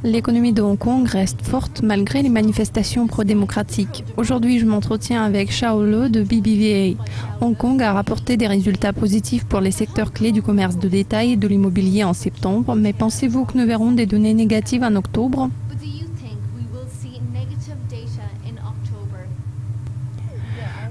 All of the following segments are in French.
L'économie de Hong Kong reste forte malgré les manifestations pro-démocratiques. Aujourd'hui, je m'entretiens avec Shao Lo de BBVA. Hong Kong a rapporté des résultats positifs pour les secteurs clés du commerce de détail et de l'immobilier en septembre, mais pensez-vous que nous verrons des données négatives en octobre ?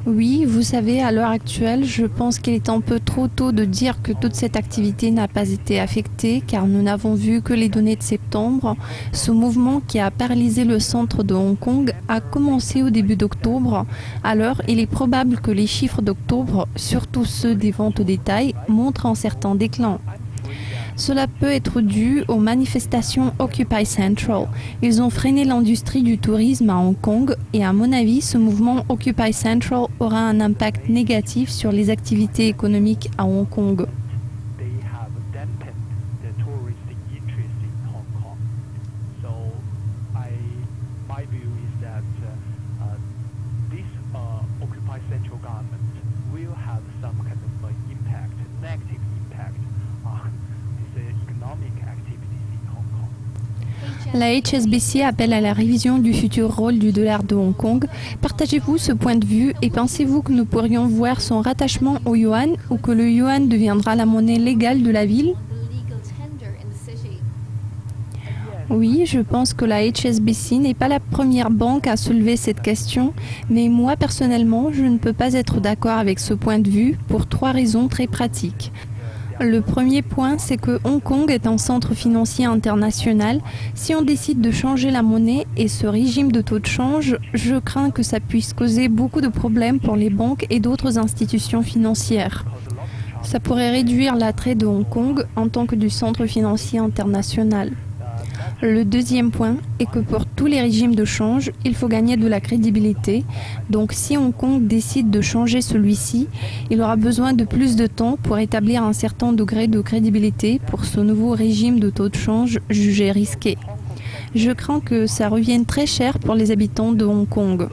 Oui, vous savez, à l'heure actuelle, je pense qu'il est un peu trop tôt de dire que toute cette activité n'a pas été affectée, car nous n'avons vu que les données de septembre. Ce mouvement qui a paralysé le centre de Hong Kong a commencé au début d'octobre. Alors, il est probable que les chiffres d'octobre, surtout ceux des ventes au détail, montrent un certain déclin. Cela peut être dû aux manifestations Occupy Central. Ils ont freiné l'industrie du tourisme à Hong Kong et à mon avis, ce mouvement Occupy Central aura un impact négatif sur les activités économiques à Hong Kong. La HSBC appelle à la révision du futur rôle du dollar de Hong Kong. Partagez-vous ce point de vue et pensez-vous que nous pourrions voir son rattachement au yuan ou que le yuan deviendra la monnaie légale de la ville ? Oui, je pense que la HSBC n'est pas la première banque à soulever cette question, mais moi personnellement, je ne peux pas être d'accord avec ce point de vue pour 3 raisons très pratiques. Le premier point, c'est que Hong Kong est un centre financier international. Si on décide de changer la monnaie et ce régime de taux de change, je crains que ça puisse causer beaucoup de problèmes pour les banques et d'autres institutions financières. Ça pourrait réduire l'attrait de Hong Kong en tant que du centre financier international. Le deuxième point est que pour tous les régimes de change, il faut gagner de la crédibilité. Donc si Hong Kong décide de changer celui-ci, il aura besoin de plus de temps pour établir un certain degré de crédibilité pour ce nouveau régime de taux de change jugé risqué. Je crains que ça revienne très cher pour les habitants de Hong Kong.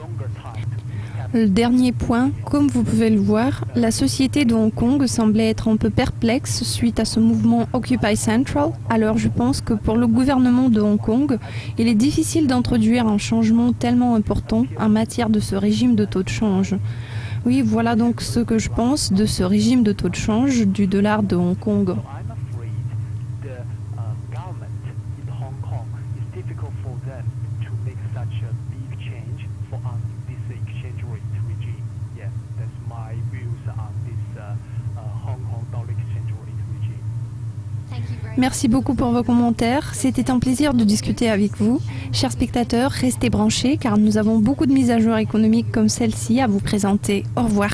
Le dernier point, comme vous pouvez le voir, la société de Hong Kong semblait être un peu perplexe suite à ce mouvement Occupy Central. Alors je pense que pour le gouvernement de Hong Kong, il est difficile d'introduire un changement tellement important en matière de ce régime de taux de change. Oui, voilà donc ce que je pense de ce régime de taux de change du dollar de Hong Kong. Merci beaucoup pour vos commentaires. C'était un plaisir de discuter avec vous. Chers spectateurs, restez branchés car nous avons beaucoup de mises à jour économiques comme celle-ci à vous présenter. Au revoir.